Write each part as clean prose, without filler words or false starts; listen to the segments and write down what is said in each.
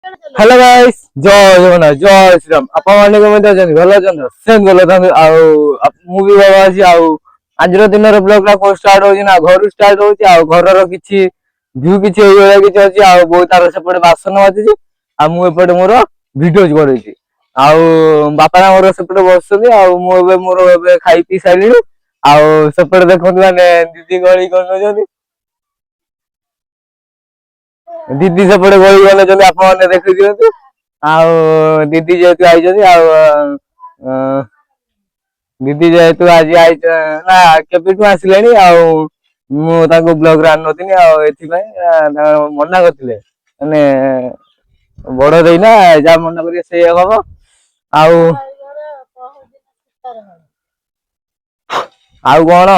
Hello guys जय जगन्नाथ जय श्रीराम आप माने केमति अछन भलो अछन सेम भलो थान आउ मु भी भलो अछि आउ आज दिन रो ब्लॉग ला को स्टार्ट होछि ना घर स्टार्ट होछि आउ घर रो किछि व्यू किछि एई वाला किछि अछि आउ बहुत तार सेपटे बासन अछि आ मु एपटे मोर वीडियोज करैछि आउ बापा ना मोर सेपटे बसछथि आउ मु एबे मोर एबे खाइ पी साइली आउ सेपटे देखंतु माने दीदी गळी कोन जति दीदी सेपटे गळी गले जति आप माने देखि दियंतु आउ दीदी जेतु आइछथि आउ दीदी जेतु आज आइ ना केबिटु आसिलेनी आउ मु ताको ब्लॉग रे आन नथिनी आउ एथि पय मना करथिले माने बड़ देई ना जा मना करिए सेय हबो आउ आउ कोन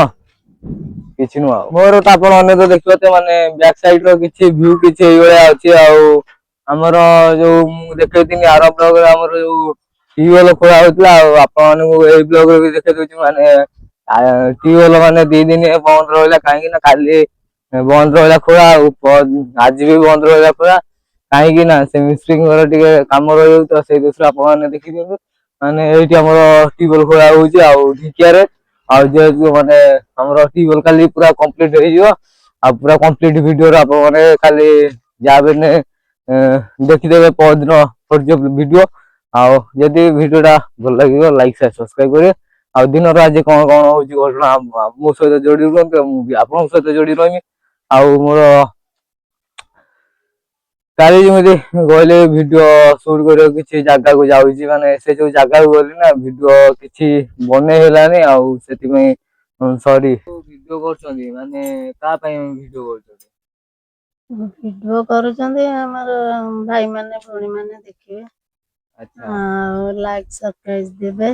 किछि नु मोर त आपण अन्य तो देखिबते माने बैक साइड रो किछि व्यू किछि एई वाला अछि आउ हमर जो मु देखैतिनी आर ब्लॉग रे हमर जो टीयूएल खोला होतला आपण मानू एई ब्लॉग रे भी देखै दोछि माने टीयूएल माने 2 दिन बंद रहला काहे कि ना काली बंद रहला खोला आज भी बंद रहला खोला काहे कि ना से मिस्त्री घर टिके काम रहि तो से दूसरा आपण माने देखि दियौ माने एइटी हमर टीयूएल खोला होउछि आउ ढिकिया रे आ जे माने हमर टीयूएल काली पूरा कंप्लीट होई जिवो आ पूरा कंप्लीट वीडियो रे आपण माने खाली जाबेने देखिदेबे परदिन पर्ज वीडियो आउ यदि वीडियो टा भल लागियो लाइक शेयर सब्सक्राइब करिए आ दिन रो आज कोन कोन होउछि घटना मो सहित जोडी रुहंतु मु भी आपण सहित जोडी रहिमि आउ मोर काली जेमति गले वीडियो शूट करियो किछि जागा को जाउछि माने से जो जागा को गली ना वीडियो किछि बने हेलानी आउ सेति में सॉरी वीडियो करछन्ती माने का पय वीडियो करछन्ती वीडियो करूछन्ती हमर भाई माने भौणी माने देखिबे अच्छा लाइक सब्सक्राइब देबे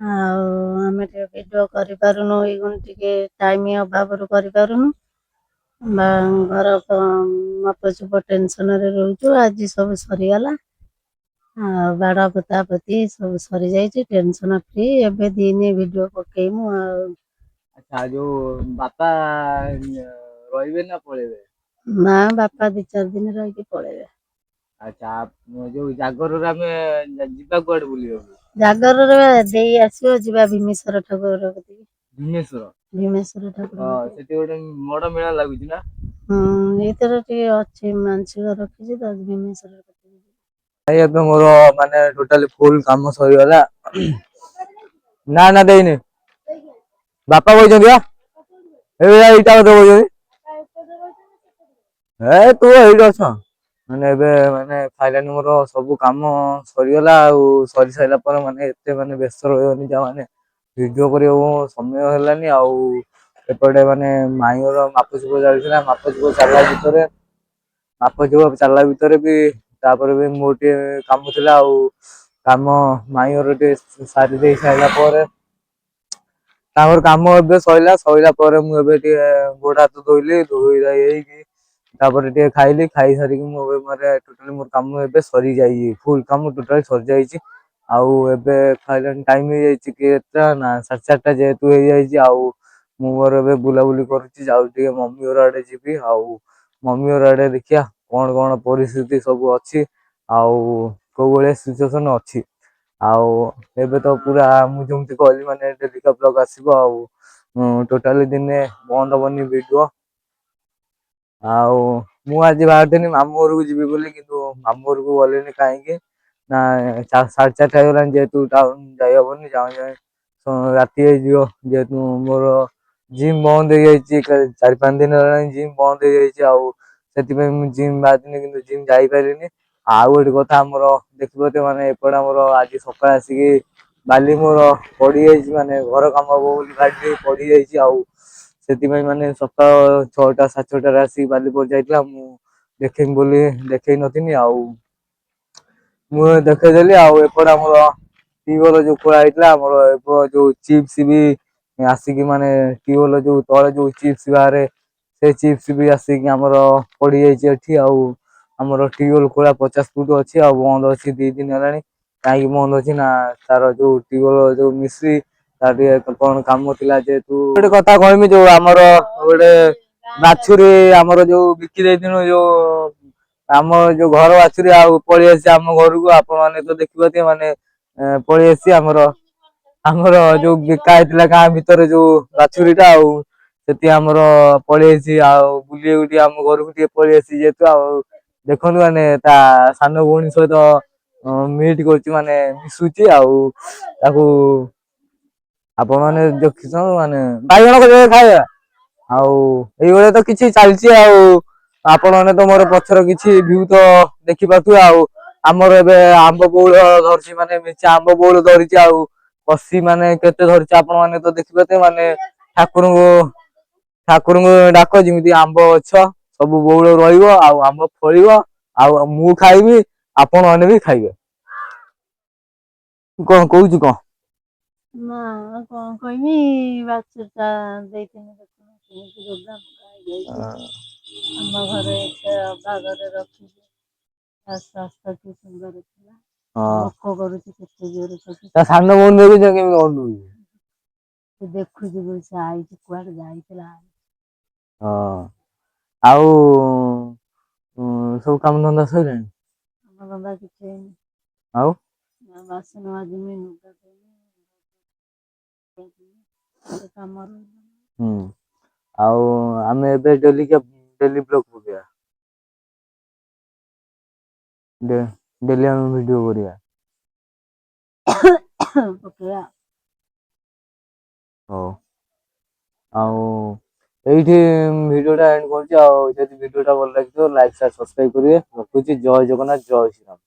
आमे वीडियो करि पारुनु एगुन टिके टाइम अभाव रु करि पारुनु घर मपचुप टेंशन रे रहूछु आज सब सरी गला बाड़ा पता पति सब सरी जाइछि टेंशन फ्री एबे दिने वीडियो पकेइमु अच्छा जो बापा रहिबे ना पळेबे ना बापा 2-4 दिन रहि के पळेबे अच्छा आप जो जागर रे हमें जिबा कोड बुलियो जागर रे देई आसीओ जिबा भीमेश्वर ठाकुर कति भीमेश्वर ठाकुर सेठी गोटे बड़ मेला लागुछि ना एतर टे अछि मानसिक रखिछि त भीमेश्वर कति भाई अब मोर माने टोटली फुल काम सरी गला ना ना देइने बापा बोलछन्ती बा ए इटा दे बोलछन्ती ए तू एइड अछ माने एबे माने फाइनली मोर सब काम सरी गला आ सरी साइला पर माने एते माने व्यस्त रहयोनी जा माने वीडियो करियो समय हेलानी आ एपटे माने माईर मापचुप जालथिला मापचुप चालला भितरे मापचुप चालला भितरे भी तापर भी मोर टे काम थिला आ काम माईर टे सारी देई साइला पर तापर काम एबे सइला पर मु एबे टे गोड़ हाथ धोइली धोई जाई कि तापर टे खाइली खाई सारी कि मु एबे माने टोटली मोर काम एबे सरी जाई फुल काम टोटली सरी जाईछि आउ एबे फाइनल टाइम हे जाईछि केता ना 4:30 जेतु हे जाईछि आउ मु मोर एबे बुला बुली करूछि जाउ टे मम्मी घर आडे जिबी आउ मम्मी घर आडे देखिया कोन कोन परिस्थिति सब अछि आउ को बळे सिचुएशन अछि आउ एबे तो पूरा मु जेमति कहली माने डेली का ब्लॉग आसीबो आउ टोटली दिने बंद हबनी वीडियो आउ मु आज बाहरथिनी मामू घर को जिबी बोली किंतु मामू घर को गलेनी काहे कि ना 4:30 हेगलानी जेतु टाउन जाई हबनी जाउ राती हे जियो जेतु मोर जिम बंद हे जाईछि 4-5 दिन हेलानी जिम बंद हे जाईछि आउ सेति पे मु जिम बादिनी किंतु जिम जाई पारिनी आउ गोटे कथा हमर देखिबते माने एपडा हमर आज सकाळ आसी बाली मोर पड़ी जाईछि माने घर काम हबो बोली बाली पड़ी जाईछि आउ सेति पई माने सकाळ 6टा 6:30 रे आसी बाली पड़ जाईतला मु देखिम बोली देखै नथिनी आउ मु देखै देली आउ एपडा हमर टीवल जो खोला ହେଇଥିଲା हमर एप जो चिप्स भी आसिकी माने टीवल जो तळे जो चिप्स बारे से चिप्स भी आसिकी हमर पड़ी जाईछि एठी आउ हमर टीवल खोला 50 फुट अछि आ बंद अछि 2 दिन हेलानी काई बंद अछि ना तार जो टीवल जो मिस्त्री तार कोन काम थिला जेतु गोटे कथा कहमी जो हमर गोटे बाछुरी हमर जो बिकी देथिनु जो ଆମ ଯୋଉ ଘର ବାଛୁରୀ ଆଉ ପଳେଇ ଆସିଛି ଆମ ଘରକୁ। ଆପଣ ମାନେ ତ ଦେଖିପାରୁଥିବେ ମାନେ ପଳେଇ ଆସିଛି ଆମର ଆମର ଯୋଉ ବିକା ହେଇଥିଲା ଗାଁ ଭିତରେ ଯୋଉ ବାଛୁରୀ ଟା, ଆଉ ସେଠି ଆମର ପଳେଇ ଆସିଛି ଆଉ ବୁଲିବାକୁ ଟିକେ ଆମ ଘରକୁ ଟିକେ ପଳେଇ ଆସିଛି ଯେହେତୁ। ଆଉ ଦେଖନ୍ତୁ ମାନେ ତା ସାନ ଭଉଣୀ ସହିତ ମିଟ କରୁଛି ମାନେ ମିଶୁଛି ଆଉ ତାକୁ ଆପଣ ମାନେ ଦେଖିଛ ମାନେ ବାଇଗଣ ଖାଇବା ଆଉ ଏଇଭଳିଆ ତ କିଛି ଚାଲିଛି। ଆଉ ଆପଣ ମାନେ ତ ମୋର ପଛର କିଛି ଭିଉ ତ ଦେଖିପାରୁଥିବେ। ଆଉ ଆମର ଏବେ ଆମ୍ବ ବଉଳ ଧରିଛି ମାନେ ମେଞ୍ଚେ ଆମ୍ବ ବଉଳ ଧରିଛି, ଆଉ କଷି ମାନେ କେତେ ଧରିଛି ଆପଣ ମାନେ ତ ଦେଖିପାରୁଥିବେ। ମାନେ ଠାକୁରଙ୍କୁ ଡାକ ଯେମିତି ଆମ୍ବ ଗଛ ସବୁ ବଉଳ ରହିବ ଆଉ ଆମ୍ବ ଫଳିବ, ଆଉ ମୁଁ ଖାଇବି ଆପଣ ମାନେ ବି ଖାଇବେ। କଣ କହୁଛୁ କଣ? ନା କଣ କହିବି, ବାଛୁରୀଟା ଦେଇଥିନି ଦେଖୁନ କେମିତି ହେଇଯାଇଛି। ଆମ ଘରେ ସେ ଅବାଗରେ ରଖିଛି, ସ୍ୱାସ୍ଥ୍ୟ କି ସୁନ୍ଦର ଥିଲା। ହଁ ଭୋକ କରୁଛି କେତେ ଜୋରେ ତାକୁ। ତା ସାନ ଭଉଣୀ ଦେଖୁଛ କେମିତି ଅନଉଛି। ସେ ଦେଖୁଛି ବୋଲି ସେ ଆଇଛି, କୁଆଡେ ଯାଇଥିଲା। ହଁ ଆଉ ସବୁ କାମ ଧନ୍ଦା ସଇଲାଣି? କାମ ଧନ୍ଦା କିଛି ହେଇନି। ଆଉ ନା ବାସନ ମାଜିବି, ଲୁଗା ଧୋଇବି କାମ। ହୁଁ ଆଉ ଆମେ ଏବେ ଡେଲି ବ୍ଲଗ ପକେଇବା। ଡେଲି ଆମେ ଭିଡିଓ କରିବା। ପକେଇବା। ହଉ ଆଉ ଏଇଠି ଭିଡିଓ ଟା ଏଣ୍ଡ କରୁଛି। ଆଉ ଯଦି ଭିଡିଓ ଟା ଭଲ ଲାଗିଥିବ ଲାଇକ୍ ସେୟାର ସବସ୍କ୍ରାଇବ କରିବେ। ରଖୁଛି ଜୟ ଜଗନ୍ନାଥ ଜୟ ଶ୍ରୀରାମ।